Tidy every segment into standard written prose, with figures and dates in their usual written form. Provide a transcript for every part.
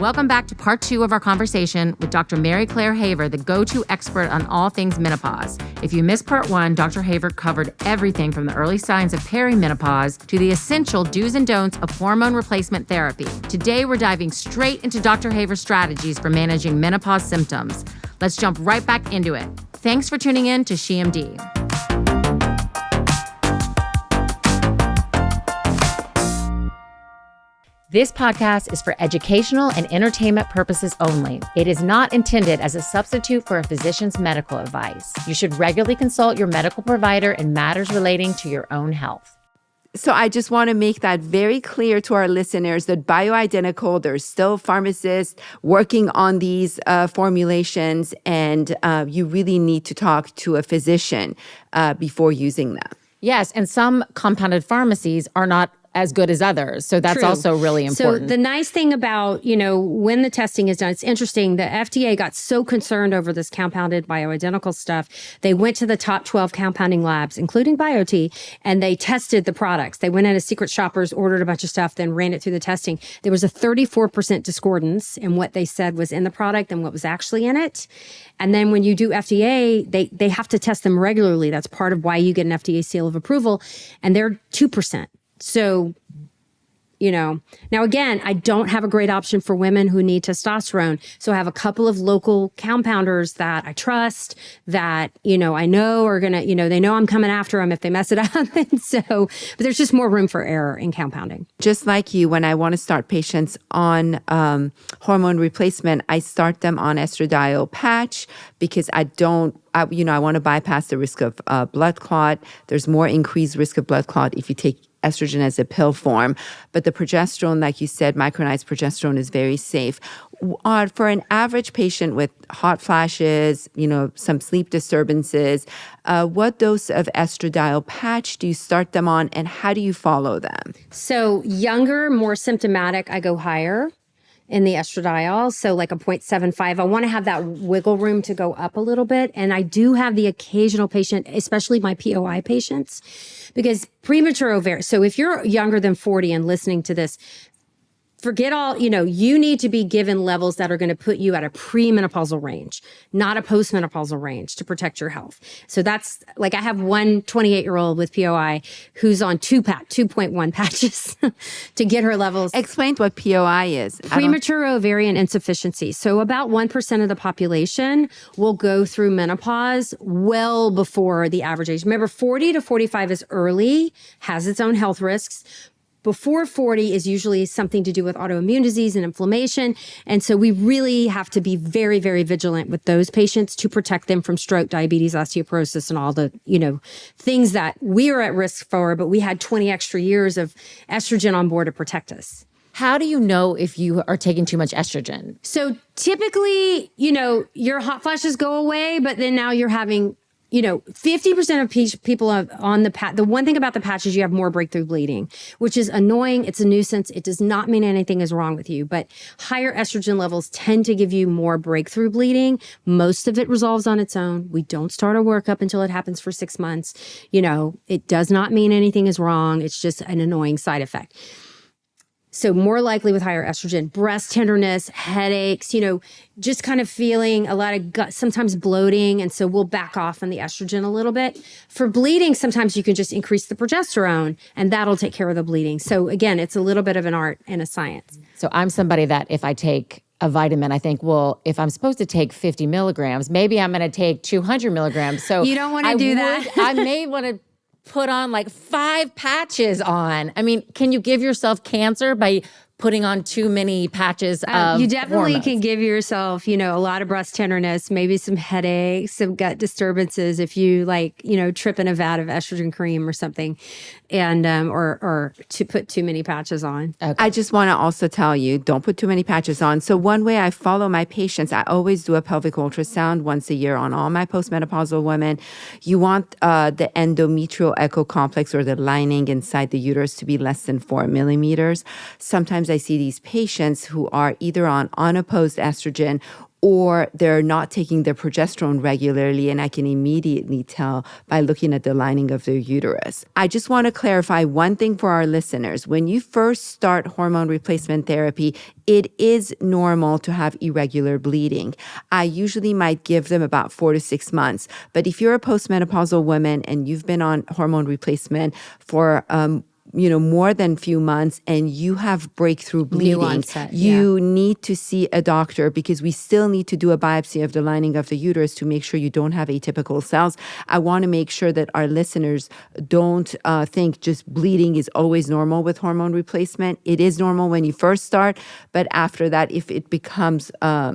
Welcome back to part 2 of our conversation with Dr. Mary Claire Haver, the go-to expert on all things menopause. If you missed part 1, Dr. Haver covered everything from the early signs of perimenopause to the essential do's and don'ts of hormone replacement therapy. Today, we're diving straight into Dr. Haver's strategies for managing menopause symptoms. Let's jump right back into it. Thanks for tuning in to SHEMD. This podcast is for educational and entertainment purposes only. It is not intended as a substitute for a physician's medical advice. You should regularly consult your medical provider in matters relating to your own health. So I just want to make that very clear to our listeners that bioidentical, there's still pharmacists working on these formulations, and you really need to talk to a physician before using them. Yes, and some compounded pharmacies are not as good as others. So that's also really important. So the nice thing about, when the testing is done, it's interesting. The FDA got so concerned over this compounded bioidentical stuff. They went to the top 12 compounding labs, including BioT, and they tested the products. They went into secret shoppers, ordered a bunch of stuff, then ran it through the testing. There was a 34% discordance in what they said was in the product and what was actually in it. And then when you do FDA, they have to test them regularly. That's part of why you get an FDA seal of approval. And they're 2%. So, now again, I don't have a great option for women who need testosterone. So I have a couple of local compounders that I trust that, I know are going to, they know I'm coming after them if they mess it up. And but there's just more room for error in compounding. Just like you, when I want to start patients on hormone replacement, I start them on estradiol patch because I want to bypass the risk of blood clot. There's more increased risk of blood clot if you take estrogen as a pill form. But the progesterone, like you said, micronized progesterone is very safe. For an average patient with hot flashes, some sleep disturbances, what dose of estradiol patch do you start them on and how do you follow them? So younger, more symptomatic, I go higher in the estradiol, so like a 0.75. I want to have that wiggle room to go up a little bit. And I do have the occasional patient, especially my POI patients, because premature ovarian. So if you're younger than 40 and listening to this, forget all, you need to be given levels that are going to put you at a premenopausal range, not a postmenopausal range to protect your health. So that's like, I have one 28-year-old with POI who's on 2.1 patches to get her levels. Explain what POI is. Premature ovarian insufficiency. So about 1% of the population will go through menopause well before the average age. Remember, 40 to 45 is early, has its own health risks. Before 40 is usually something to do with autoimmune disease and inflammation. And so we really have to be very, very vigilant with those patients to protect them from stroke, diabetes, osteoporosis, and all the, things that we are at risk for, but we had 20 extra years of estrogen on board to protect us. How do you know if you are taking too much estrogen? So typically, your hot flashes go away, but then now you're having 50% of people on the patch. The one thing about the patch is you have more breakthrough bleeding, which is annoying. It's a nuisance. It does not mean anything is wrong with you, but higher estrogen levels tend to give you more breakthrough bleeding. Most of it resolves on its own. We don't start a workup until it happens for 6 months. It does not mean anything is wrong. It's just an annoying side effect. So more likely with higher estrogen, breast tenderness, headaches, just kind of feeling a lot of gut, sometimes bloating. And so we'll back off on the estrogen a little bit. For bleeding, sometimes you can just increase the progesterone and that'll take care of the bleeding. So again, it's a little bit of an art and a science. So I'm somebody that if I take a vitamin, I think, well, if I'm supposed to take 50 milligrams, maybe I'm going to take 200 milligrams. So you don't want to do that. I may want to put on like 5 patches on. I mean, can you give yourself cancer by putting on too many patches of You definitely hormones? can give yourself, a lot of breast tenderness, maybe some headaches, some gut disturbances if you trip in a vat of estrogen cream or something, and or to put too many patches on. Okay. I just want to also tell you, don't put too many patches on. So one way I follow my patients, I always do a pelvic ultrasound once a year on all my postmenopausal women. You want the endometrial echo complex or the lining inside the uterus to be less than 4 millimeters. Sometimes I see these patients who are either on unopposed estrogen or they're not taking their progesterone regularly, and I can immediately tell by looking at the lining of their uterus. I just want to clarify one thing for our listeners. When you first start hormone replacement therapy, it is normal to have irregular bleeding. I usually might give them about 4 to 6 months. But if you're a postmenopausal woman and you've been on hormone replacement for more than few months and you have breakthrough bleeding, onset, you need to see a doctor, because we still need to do a biopsy of the lining of the uterus to make sure you don't have atypical cells. I want to make sure that our listeners don't think just bleeding is always normal with hormone replacement. It is normal when you first start, but after that, if it becomes,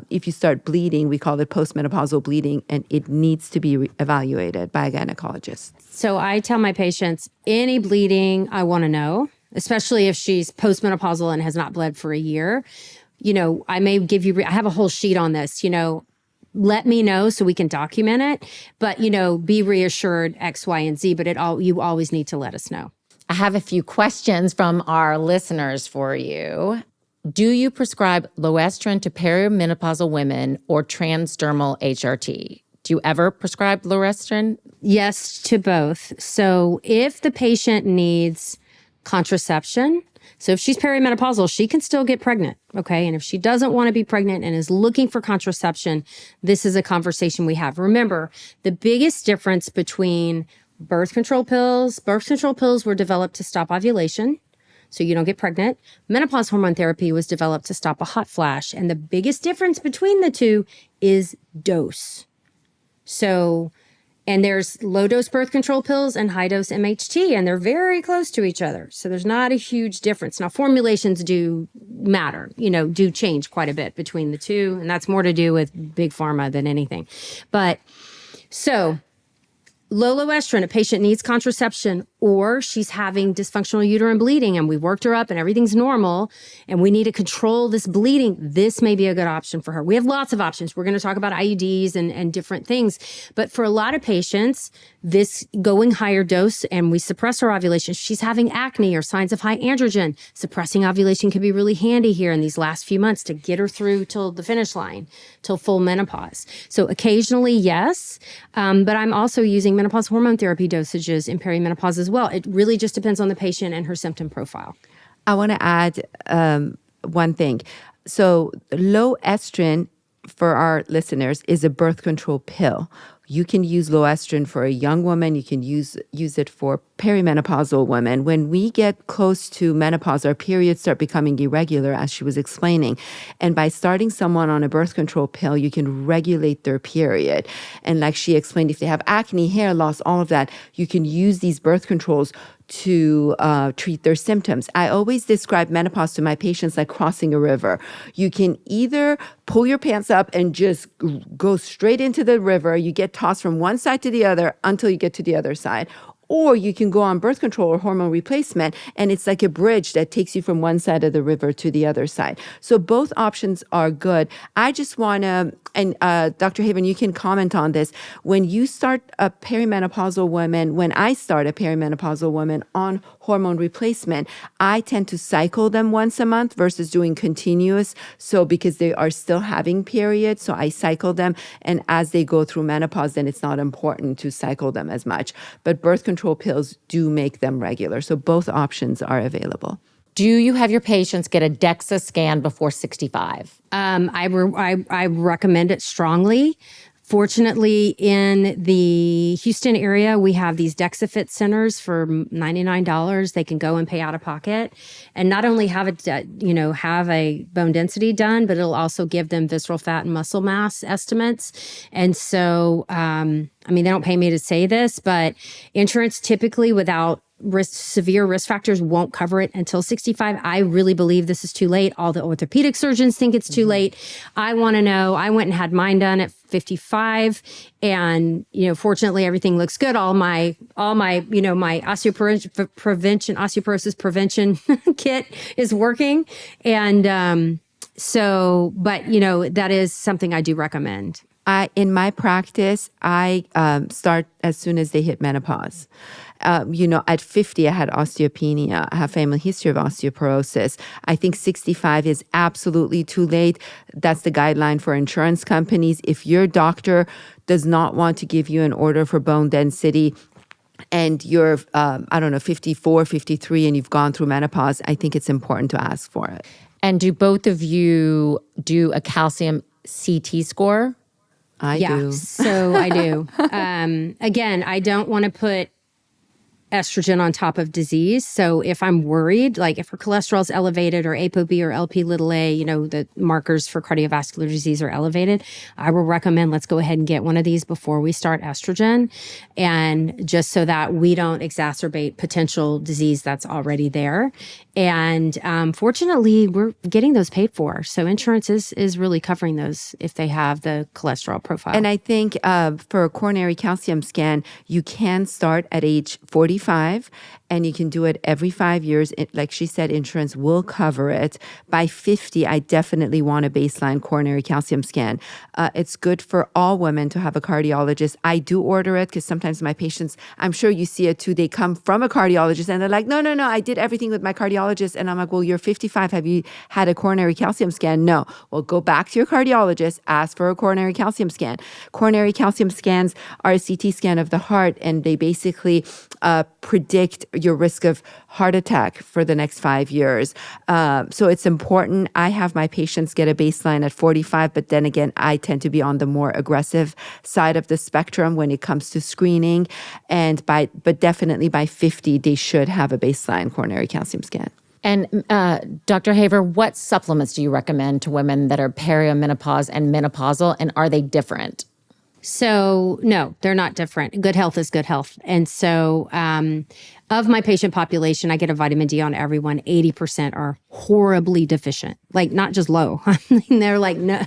if you start bleeding, we call it postmenopausal bleeding, and it needs to be evaluated by a gynecologist. So I tell my patients, any bleeding, I want to know, especially if she's postmenopausal and has not bled for a year. I may give you, I have a whole sheet on this, let me know so we can document it, but, be reassured X, Y, and Z, but you always need to let us know. I have a few questions from our listeners for you. Do you prescribe Loestrin to perimenopausal women or transdermal HRT? Do you ever prescribe Loestrin? Yes, to both. So if the patient needs contraception, so if she's perimenopausal, she can still get pregnant, okay? And if she doesn't want to be pregnant and is looking for contraception, this is a conversation we have. Remember, the biggest difference between birth control pills were developed to stop ovulation, so you don't get pregnant. Menopause hormone therapy was developed to stop a hot flash. And the biggest difference between the two is dose. So, and there's low dose birth control pills and high dose MHT, and they're very close to each other. So there's not a huge difference. Now, formulations do matter, do change quite a bit between the two. And that's more to do with big pharma than anything. But so low Loestrin, a patient needs contraception, or she's having dysfunctional uterine bleeding and we worked her up and everything's normal and we need to control this bleeding, this may be a good option for her. We have lots of options. We're going to talk about IUDs and different things. But for a lot of patients, this going higher dose and we suppress her ovulation. She's having acne or signs of high androgen. Suppressing ovulation can be really handy here in these last few months to get her through till the finish line, till full menopause. So occasionally, yes, but I'm also using menopause hormone therapy dosages in perimenopause as well. It really just depends on the patient and her symptom profile. I want to add one thing. So low estrogen, for our listeners, is a birth control pill. You can use Loestrin for a young woman. You can use it for perimenopausal women. When we get close to menopause, our periods start becoming irregular, as she was explaining. And by starting someone on a birth control pill, you can regulate their period. And like she explained, if they have acne, hair loss, all of that, you can use these birth controls to treat their symptoms. I always describe menopause to my patients like crossing a river. You can either pull your pants up and just go straight into the river. You get tossed from one side to the other until you get to the other side. Or you can go on birth control or hormone replacement, and it's like a bridge that takes you from one side of the river to the other side. So both options are good. I just want to, and Dr. Haven, you can comment on this. When you start a perimenopausal woman, when I start a perimenopausal woman on hormone replacement, I tend to cycle them once a month versus doing continuous. So because they are still having periods, so I cycle them. And as they go through menopause, then it's not important to cycle them as much. But birth control pills do make them regular. So both options are available. Do you have your patients get a DEXA scan before 65? I recommend it strongly. Fortunately, in the Houston area, we have these DexaFit centers for $99. They can go and pay out of pocket, and not only have a bone density done, but it'll also give them visceral fat and muscle mass estimates. And so, they don't pay me to say this, but insurance typically without severe risk factors won't cover it until 65. I really believe this is too late. All the orthopedic surgeons think it's too late. I want to know. I went and had mine done at 55, and fortunately everything looks good. All my my osteoporosis prevention kit is working, and that is something I do recommend. In my practice, I start as soon as they hit menopause. at 50, I had osteopenia. I have family history of osteoporosis. I think 65 is absolutely too late. That's the guideline for insurance companies. If your doctor does not want to give you an order for bone density, and you're, 54, 53, and you've gone through menopause, I think it's important to ask for it. And do both of you do a calcium CT score? I do. So I do. Again, I don't want to put estrogen on top of disease. So if I'm worried, like if her cholesterol is elevated or ApoB or LP little a, the markers for cardiovascular disease are elevated, I will recommend let's go ahead and get one of these before we start estrogen. And just so that we don't exacerbate potential disease that's already there. And fortunately, we're getting those paid for. So insurance is really covering those if they have the cholesterol profile. And I think for a coronary calcium scan, you can start at age 45 and you can do it every 5 years. Like she said, insurance will cover it. By 50, I definitely want a baseline coronary calcium scan. It's good for all women to have a cardiologist. I do order it because sometimes my patients, I'm sure you see it too, they come from a cardiologist and they're like, no, I did everything with my cardiologist. And I'm like, well, you're 55. Have you had a coronary calcium scan? No. Well, go back to your cardiologist, ask for a coronary calcium scan. Coronary calcium scans are a CT scan of the heart, and they basically predict your risk of heart attack for the next 5 years. So it's important. I have my patients get a baseline at 45, but then again, I tend to be on the more aggressive side of the spectrum when it comes to screening. But definitely by 50, they should have a baseline coronary calcium scan. And Dr. Haver, what supplements do you recommend to women that are perimenopause and menopausal, and are they different? So no, they're not different. Good health is good health. And so of my patient population, I get a vitamin D on everyone. 80% are horribly deficient, like not just low. I mean, they're like, no.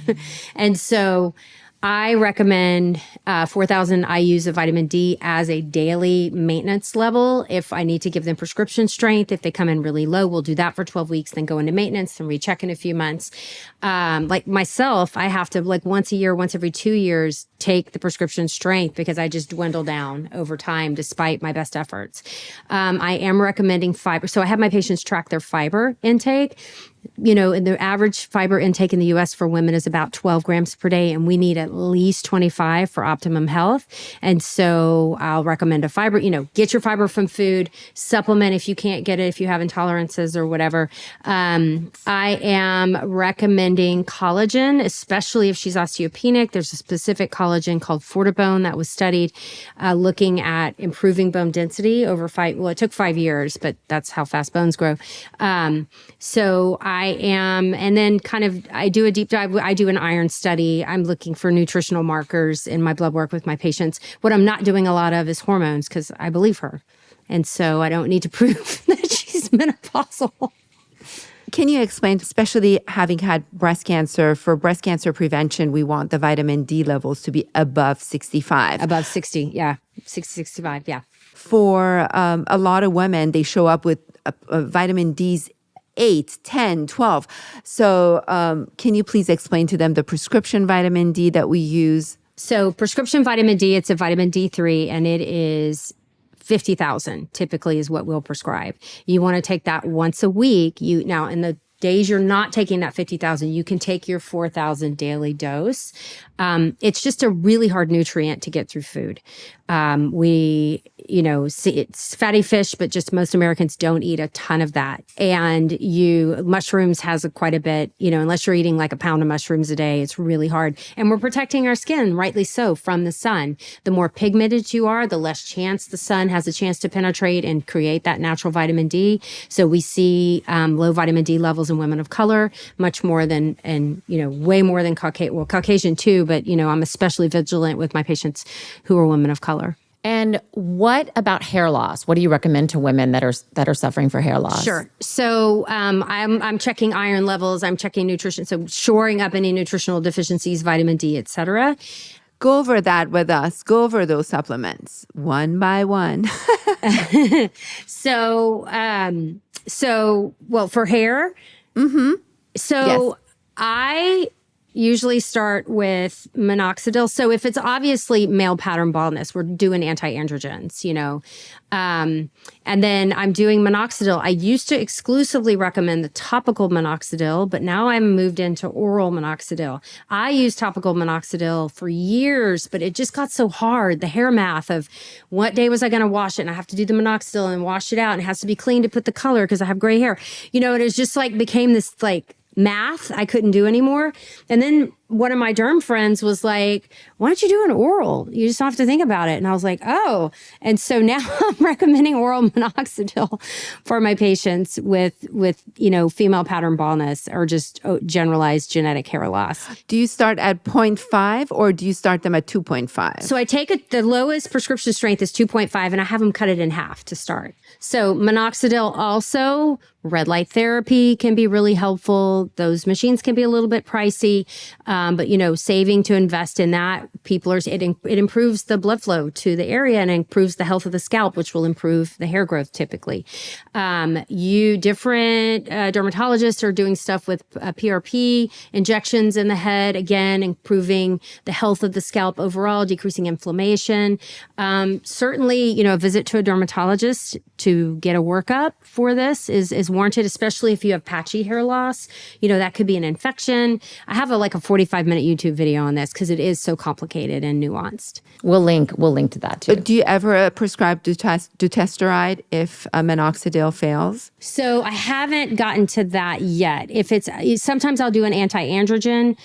And so I recommend 4,000 IUs of vitamin D as a daily maintenance level. If I need to give them prescription strength, if they come in really low, we'll do that for 12 weeks, then go into maintenance and recheck in a few months. Like myself, I have to once a year, once every 2 years, take the prescription strength because I just dwindle down over time despite my best efforts. I am recommending fiber. So I have my patients track their fiber intake. And the average fiber intake in the U.S. for women is about 12 grams per day, and we need at least 25 for optimum health. And so I'll recommend a fiber, get your fiber from food, supplement if you can't get it, if you have intolerances or whatever. I am recommending collagen, especially if she's osteopenic. There's a specific collagen called Fortibone that was studied looking at improving bone density over it took 5 years, but that's how fast bones grow. So and then I do a deep dive. I do an iron study. I'm looking for nutritional markers in my blood work with my patients. What I'm not doing a lot of is hormones because I believe her. And so I don't need to prove that she's menopausal. Can you explain, especially having had breast cancer, for breast cancer prevention, we want the vitamin D levels to be above 65. Above 60, yeah. 60, 65, yeah. For a lot of women, they show up with vitamin D's 8, 10, 12. So can you please explain to them the prescription vitamin D that we use? So prescription vitamin D, it's a vitamin D3, and it is 50,000 typically is what we'll prescribe. You want to take that once a week. Now, in the days you're not taking that 50,000, you can take your 4,000 daily dose. It's just a really hard nutrient to get through food. It's fatty fish, but just most Americans don't eat a ton of that. And mushrooms has quite a bit, unless you're eating like a pound of mushrooms a day, it's really hard. And we're protecting our skin, rightly so, from the sun. The more pigmented you are, the less chance the sun has a chance to penetrate and create that natural vitamin D. So we see low vitamin D levels in women of color, much more than, way more than Caucasian too, but, I'm especially vigilant with my patients who are women of color. And what about hair loss? What do you recommend to women that are suffering for hair loss? Sure. So I'm checking iron levels. I'm checking nutrition. So shoring up any nutritional deficiencies, vitamin D, et cetera. Go over that with us. Go over those supplements one by one. So for hair. Mm-hmm. So yes. I usually start with minoxidil. So if it's obviously male pattern baldness, we're doing anti-androgens, and then I'm doing minoxidil. I used to exclusively recommend the topical minoxidil, but now I'm moved into oral minoxidil. I used topical minoxidil for years, but it just got so hard. The hair math of what day was I going to wash it, and I have to do the minoxidil and wash it out, and it has to be clean to put the color because I have gray hair. It was just became this math I couldn't do anymore. And then one of my derm friends was like, why don't you do an oral? You just don't have to think about it. And I was like, oh. And so now I'm recommending oral minoxidil for my patients with female pattern baldness or just generalized genetic hair loss. Do you start at 0.5 or do you start them at 2.5? So I take the lowest prescription strength is 2.5 and I have them cut it in half to start. So minoxidil also, red light therapy can be really helpful. Those machines can be a little bit pricey. But saving to invest in that, it improves the blood flow to the area and improves the health of the scalp, which will improve the hair growth typically. Different dermatologists are doing stuff with PRP injections in the head, again, improving the health of the scalp overall, decreasing inflammation. Certainly, a visit to a dermatologist to get a workup for this is warranted, especially if you have patchy hair loss. That could be an infection. I have a 45-minute YouTube video on this because it is so complicated and nuanced. We'll link to that too. But do you ever prescribe dutasteride if minoxidil fails? So I haven't gotten to that yet. Sometimes I'll do an anti-androgen,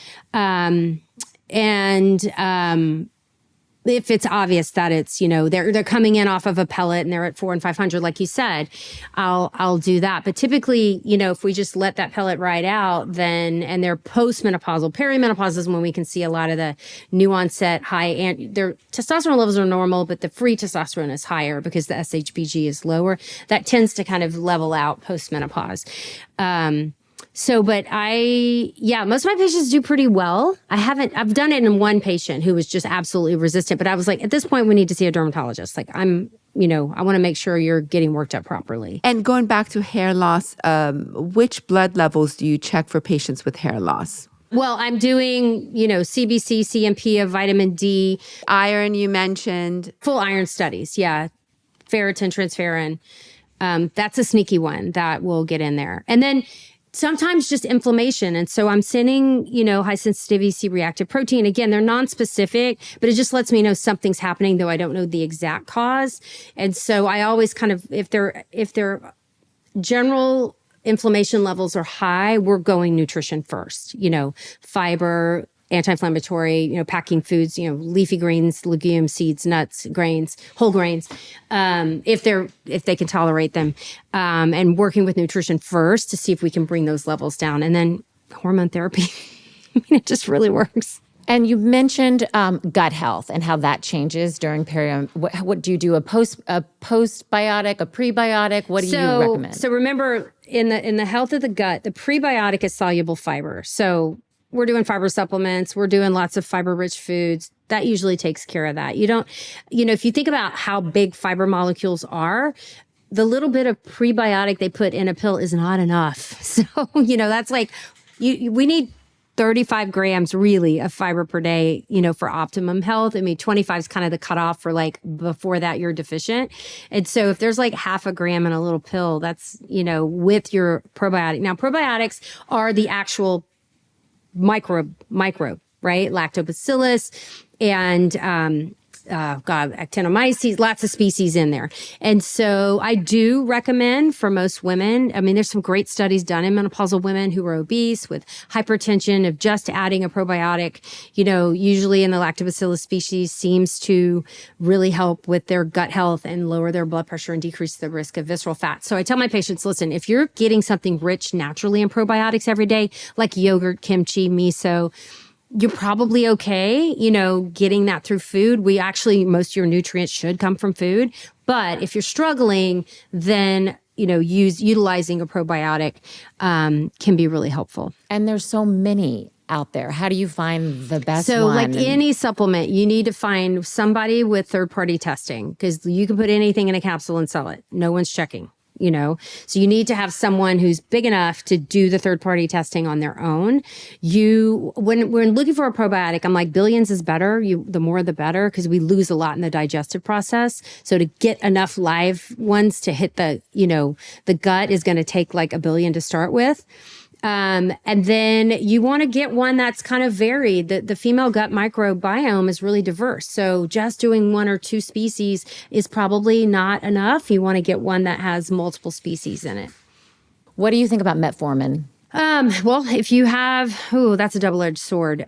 if it's obvious that it's, they're coming in off of a pellet and they're at 400 and 500, like you said, I'll do that. But typically, if we just let that pellet ride out, and they're postmenopausal, perimenopause is when we can see a lot of the new onset high, and their testosterone levels are normal, but the free testosterone is higher because the SHBG is lower. That tends to kind of level out postmenopause. But most of my patients do pretty well. I've done it in one patient who was just absolutely resistant, but I was like, at this point, we need to see a dermatologist. I want to make sure you're getting worked up properly. And going back to hair loss, which blood levels do you check for patients with hair loss? Well, I'm doing, CBC, CMP of vitamin D. Iron, you mentioned. Full iron studies, yeah. Ferritin, transferrin. That's a sneaky one that will get in there. And then sometimes just inflammation. And so I'm sending, high sensitivity C-reactive protein. Again, they're non-specific, but it just lets me know something's happening, though I don't know the exact cause. And so I always kind of, if their general inflammation levels are high, we're going nutrition first, fiber, anti-inflammatory, packing foods, leafy greens, legumes, seeds, nuts, grains, whole grains, if they can tolerate them, and working with nutrition first to see if we can bring those levels down. And then hormone therapy, it just really works. And you mentioned gut health and how that changes during what do you do? A postbiotic, a prebiotic? What do you recommend? So remember, in the health of the gut, the prebiotic is soluble fiber. So we're doing fiber supplements. We're doing lots of fiber-rich foods. That usually takes care of that. You don't, if you think about how big fiber molecules are, the little bit of prebiotic they put in a pill is not enough. So, that's we need 35 grams really of fiber per day, for optimum health. 25 is kind of the cutoff for before that you're deficient. And so if there's half a gram in a little pill, that's, with your probiotic. Now, probiotics are the actual microbe, right? Lactobacillus and Actinomyces, lots of species in there. And so I do recommend for most women, there's some great studies done in menopausal women who are obese with hypertension of just adding a probiotic, usually in the Lactobacillus species seems to really help with their gut health and lower their blood pressure and decrease the risk of visceral fat. So I tell my patients, listen, if you're getting something rich naturally in probiotics every day, like yogurt, kimchi, miso, you're probably okay, getting that through food. Most of your nutrients should come from food. But if you're struggling, then, utilizing a probiotic can be really helpful. And there's so many out there. How do you find the best one? So any supplement, you need to find somebody with third-party testing because you can put anything in a capsule and sell it. No one's checking. So you need to have someone who's big enough to do the third-party testing on their own. When we're looking for a probiotic, I'm like, billions is better. The more the better, because we lose a lot in the digestive process. So to get enough live ones to hit the gut is going to take like 1 billion to start with. And then you want to get one that's kind of varied. The female gut microbiome is really diverse. So just doing 1 or 2 species is probably not enough. You want to get one that has multiple species in it. What do you think about metformin? Well, if you have, that's a double-edged sword.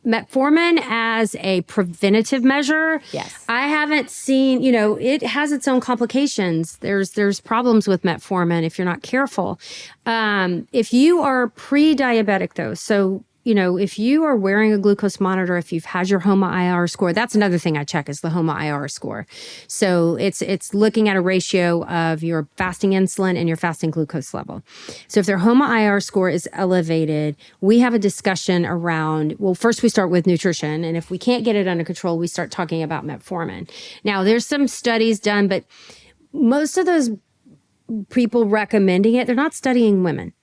Metformin as a preventative measure. Yes. I haven't seen, it has its own complications. There's problems with metformin if you're not careful. If you are pre-diabetic though, so if you are wearing a glucose monitor, if you've had your HOMA-IR score, that's another thing I check is the HOMA-IR score. So it's looking at a ratio of your fasting insulin and your fasting glucose level. So if their HOMA-IR score is elevated, we have a discussion around, well, first we start with nutrition. And if we can't get it under control, we start talking about metformin. Now, there's some studies done, but most of those people recommending it, they're not studying women.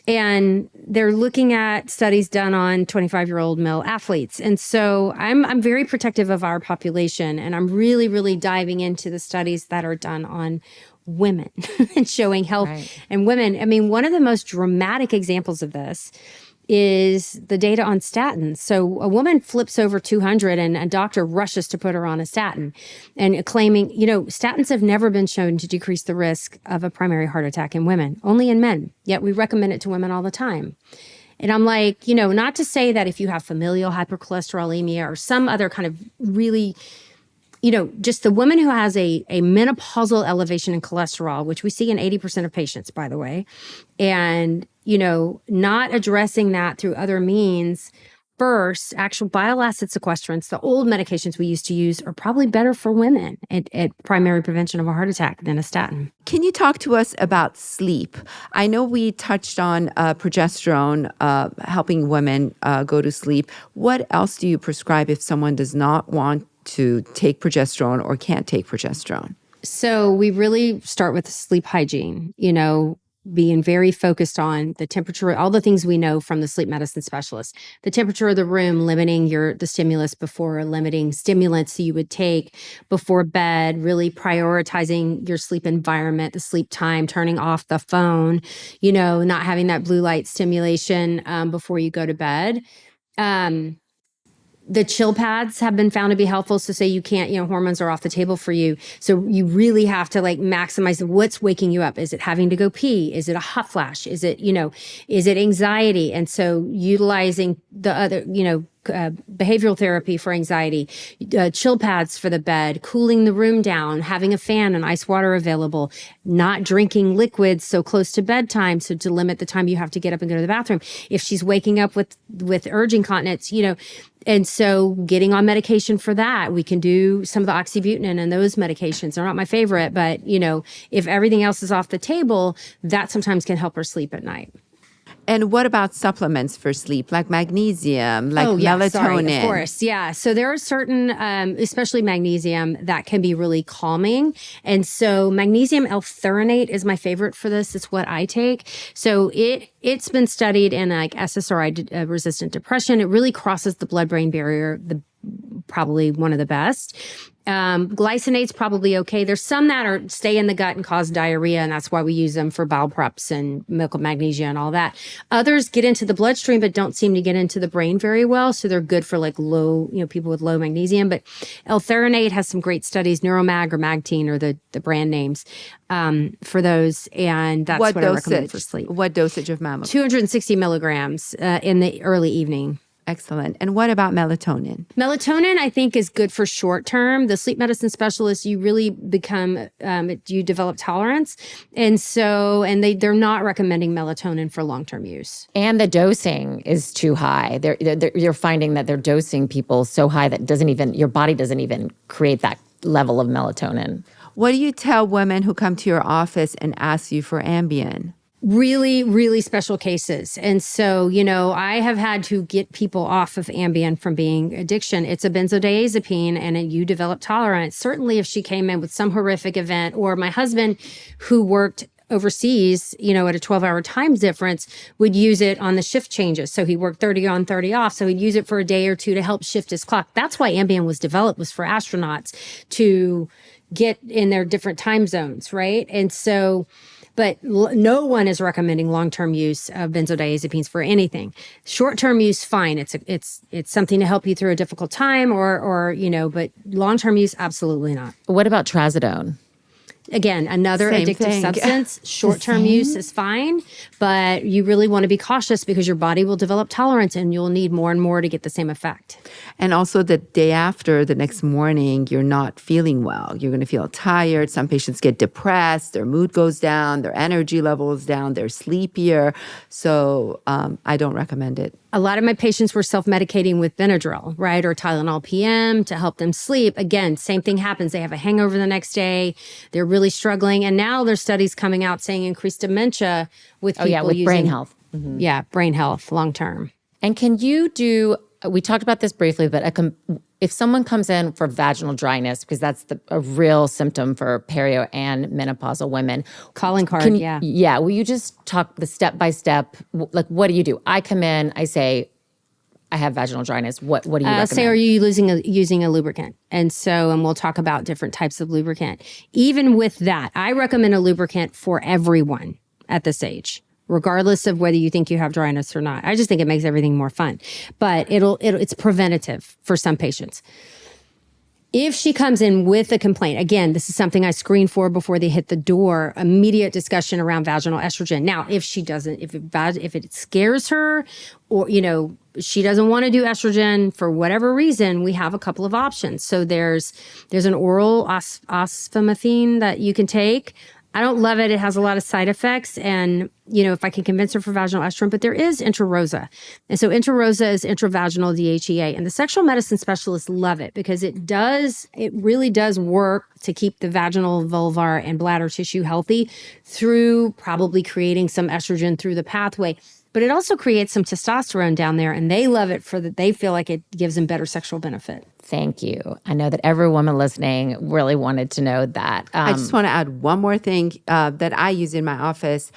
And they're looking at studies done on 25-year-old male athletes. And so I'm very protective of our population. And I'm really, really diving into the studies that are done on women and showing health in women. I mean, one of the most dramatic examples of this is the data on statins. So a woman flips over 200 and a doctor rushes to put her on a statin and claiming, statins have never been shown to decrease the risk of a primary heart attack in women, only in men. Yet we recommend it to women all the time. And I'm like, not to say that if you have familial hypercholesterolemia or some other kind of really, just the woman who has a menopausal elevation in cholesterol, which we see in 80% of patients, by the way, and not addressing that through other means. First, actual bile acid sequestrants, the old medications we used to use, are probably better for women at primary prevention of a heart attack than a statin. Can you talk to us about sleep? I know we touched on progesterone helping women go to sleep. What else do you prescribe if someone does not want to take progesterone or can't take progesterone? So we really start with sleep hygiene, being very focused on the temperature, all the things we know from the sleep medicine specialist, the temperature of the room, limiting the stimulus before, limiting stimulants you would take before bed, really prioritizing your sleep environment, the sleep time, turning off the phone, not having that blue light stimulation before you go to bed. The chill pads have been found to be helpful. So say you can't, hormones are off the table for you. So you really have to maximize what's waking you up. Is it having to go pee? Is it a hot flash? Is it, is it anxiety? And so utilizing the other, behavioral therapy for anxiety, chill pads for the bed, cooling the room down, having a fan and ice water available, not drinking liquids so close to bedtime, so to limit the time you have to get up and go to the bathroom. If she's waking up with urge incontinence, and so getting on medication for that. We can do some of the oxybutynin and those medications. They're not my favorite, but if everything else is off the table, that sometimes can help her sleep at night. And what about supplements for sleep, like magnesium, like melatonin? Sorry, of course. Yeah. So there are certain, especially magnesium, that can be really calming. And so magnesium L-threonate is my favorite for this. It's what I take. So it's been studied in SSRI resistant depression. It really crosses the blood-brain barrier, probably one of the best. Glycinate's probably okay. There's some that stay in the gut and cause diarrhea, and that's why we use them for bowel preps and milk of magnesia and all that. Others get into the bloodstream but don't seem to get into the brain very well, so they're good for low, people with low magnesium. But L-threonate has some great studies, Neuromag or Magtine are the brand names for those, and that's what I recommend for sleep. What dosage of mammograph? 260 milligrams in the early evening. Excellent. And what about melatonin? Melatonin, I think, is good for short term. The sleep medicine specialist, you really become, you develop tolerance. And so, they're not recommending melatonin for long-term use. And the dosing is too high. You're finding that they're dosing people so high that your body doesn't even create that level of melatonin. What do you tell women who come to your office and ask you for Ambien? really, really special cases. And so, I have had to get people off of Ambien from being addiction. It's a benzodiazepine and you develop tolerance. Certainly if she came in with some horrific event, or my husband who worked overseas, at a 12-hour time difference, would use it on the shift changes. So he worked 30 on, 30 off. So he'd use it for a day or two to help shift his clock. That's why Ambien was developed, was for astronauts to get in their different time zones, right? And so, but no one is recommending long-term use of benzodiazepines for anything. Short-term use, fine. It's something to help you through a difficult time, or but long-term use, absolutely not. What about trazodone? Again, another Same addictive thing. substance. Short-term use is fine, but you really want to be cautious because your body will develop tolerance and you'll need more and more to get the same effect. And also the day after, the next morning, you're not feeling well. You're going to feel tired. Some patients get depressed. Their mood goes down. Their energy level is down. They're sleepier. So I don't recommend it. A lot of my patients were self-medicating with Benadryl, right? Or Tylenol PM to help them sleep. Again, same thing happens. They have a hangover the next day. They're really struggling. And now there's studies coming out saying increased dementia with people with using brain health. Mm-hmm. Yeah, brain health long-term. And can you do, we talked about this briefly, but if someone comes in for vaginal dryness, because that's a real symptom for perio and menopausal women. Calling card, yeah. Yeah, will you just talk the step-by-step, like what do you do? I come in, I say, I have vaginal dryness. What do you recommend? Say, are you using a lubricant? And we'll talk about different types of lubricant. Even with that, I recommend a lubricant for everyone at this age, regardless of whether you think you have dryness or not. I just think it makes everything more fun. But it's preventative for some patients. If she comes in with a complaint, again, this is something I screen for before they hit the door, immediate discussion around vaginal estrogen. Now, if she doesn't, if it scares her, or, she doesn't want to do estrogen for whatever reason, we have a couple of options. So there's an oral osfamethine that you can take. I don't love it. It has a lot of side effects. And, if I can convince her for vaginal estrogen, but there is Intrarosa. And so Intrarosa is intravaginal DHEA. And the sexual medicine specialists love it because it really does work to keep the vaginal, vulvar, and bladder tissue healthy through probably creating some estrogen through the pathway. But it also creates some testosterone down there, and they love it they feel like it gives them better sexual benefit. Thank you. I know that every woman listening really wanted to know that. I just want to add one more thing that I use in my office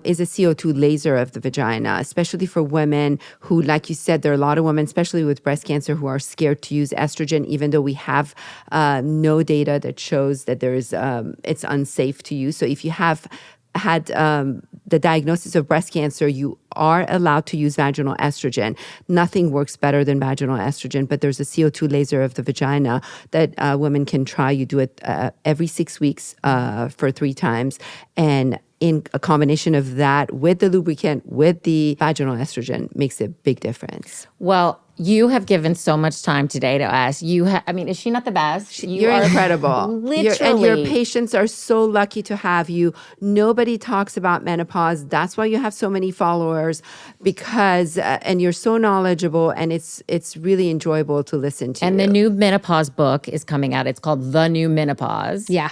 is a CO2 laser of the vagina, especially for women who, like you said, there are a lot of women, especially with breast cancer, who are scared to use estrogen, even though we have no data that shows that it's unsafe to use. So if you have had the diagnosis of breast cancer, you are allowed to use vaginal estrogen. Nothing works better than vaginal estrogen, but there's a CO2 laser of the vagina that women can try. You do it every 6 weeks for 3 times. And in a combination of that with the lubricant, with the vaginal estrogen, makes a big difference. Well, you have given so much time today to us. Is she not the best? You're incredible. Literally. And your patients are so lucky to have you. Nobody talks about menopause. That's why you have so many followers, because and you're so knowledgeable, and it's really enjoyable to listen to. And the new menopause book is coming out. It's called The New Menopause. Yeah.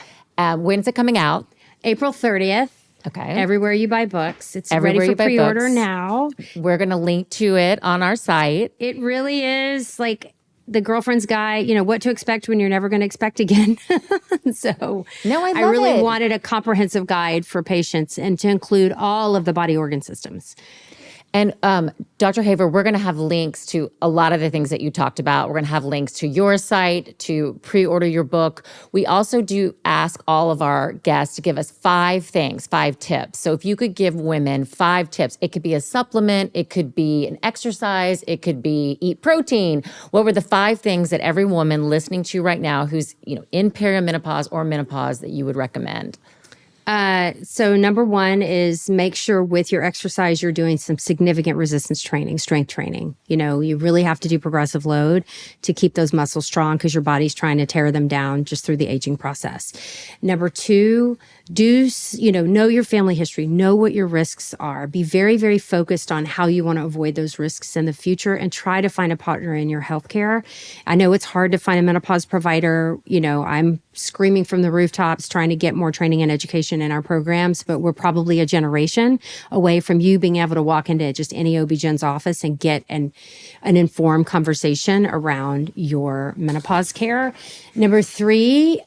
When's it coming out? April 30th. Okay. Everywhere you buy books. It's Everywhere ready for pre-order books. now. We're going to link to it on our site. It really is like the girlfriend's guide, what to expect when you're never going to expect again. So No, I love I really it. wanted a comprehensive guide for patients and to include all of the body organ systems. And Dr. Haver, we're going to have links to a lot of the things that you talked about. We're going to have links to your site, to pre-order your book. We also do ask all of our guests to give us 5 tips. So if you could give women 5 tips, it could be a supplement, it could be an exercise, it could be eat protein. What were the 5 things that every woman listening to you right now who's in perimenopause or menopause that you would recommend? So number 1 is make sure with your exercise, you're doing some significant resistance training, strength training. You really have to do progressive load to keep those muscles strong because your body's trying to tear them down just through the aging process. Number 2, know your family history, know what your risks are, be very, very focused on how you want to avoid those risks in the future, and try to find a partner in your healthcare. I know it's hard to find a menopause provider. I'm screaming from the rooftops trying to get more training and education in our programs, but we're probably a generation away from you being able to walk into just any OB-GYN's office and get an informed conversation around your menopause care. Number 3,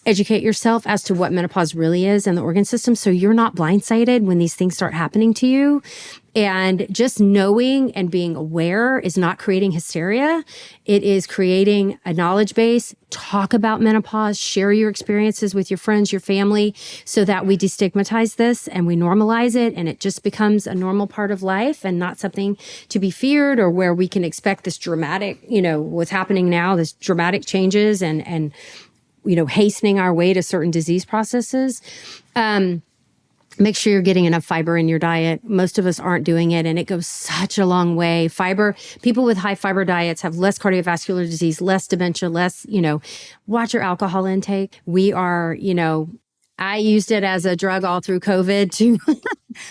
educate yourself as to what menopause really is in the organ system, so you're not blindsided when these things start happening to you. And just knowing and being aware is not creating hysteria. It is creating a knowledge base. Talk about menopause, share your experiences with your friends, your family, so that we destigmatize this and we normalize it, and it just becomes a normal part of life and not something to be feared, or where we can expect this dramatic, what's happening now, this dramatic changes and hastening our way to certain disease processes. Make sure you're getting enough fiber in your diet. Most of us aren't doing it, and it goes such a long way. Fiber, people with high fiber diets have less cardiovascular disease, less dementia, less, watch your alcohol intake. We are, I used it as a drug all through COVID to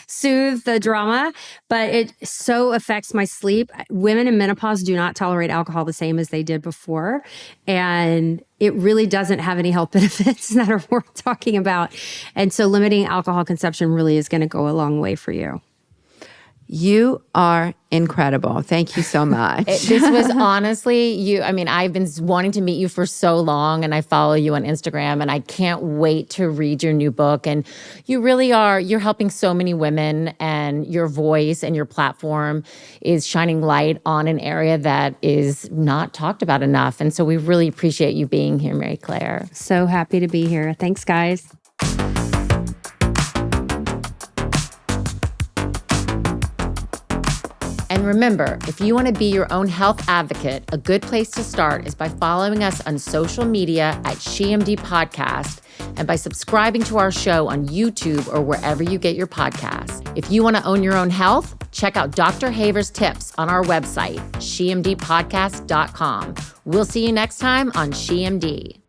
soothe the drama, but it so affects my sleep. Women in menopause do not tolerate alcohol the same as they did before. And it really doesn't have any health benefits that are worth talking about. And so limiting alcohol consumption really is going to go a long way for you. You are incredible. Thank you so much. This was honestly, I've been wanting to meet you for so long, and I follow you on Instagram, and I can't wait to read your new book. And you really are, you're helping so many women, and your voice and your platform is shining light on an area that is not talked about enough. And so we really appreciate you being here, Mary Claire. So happy to be here. Thanks, guys. And remember, if you want to be your own health advocate, a good place to start is by following us on social media at SHEMD Podcast, and by subscribing to our show on YouTube or wherever you get your podcasts. If you want to own your own health, check out Dr. Haver's tips on our website, shemdpodcast.com. We'll see you next time on SHEMD.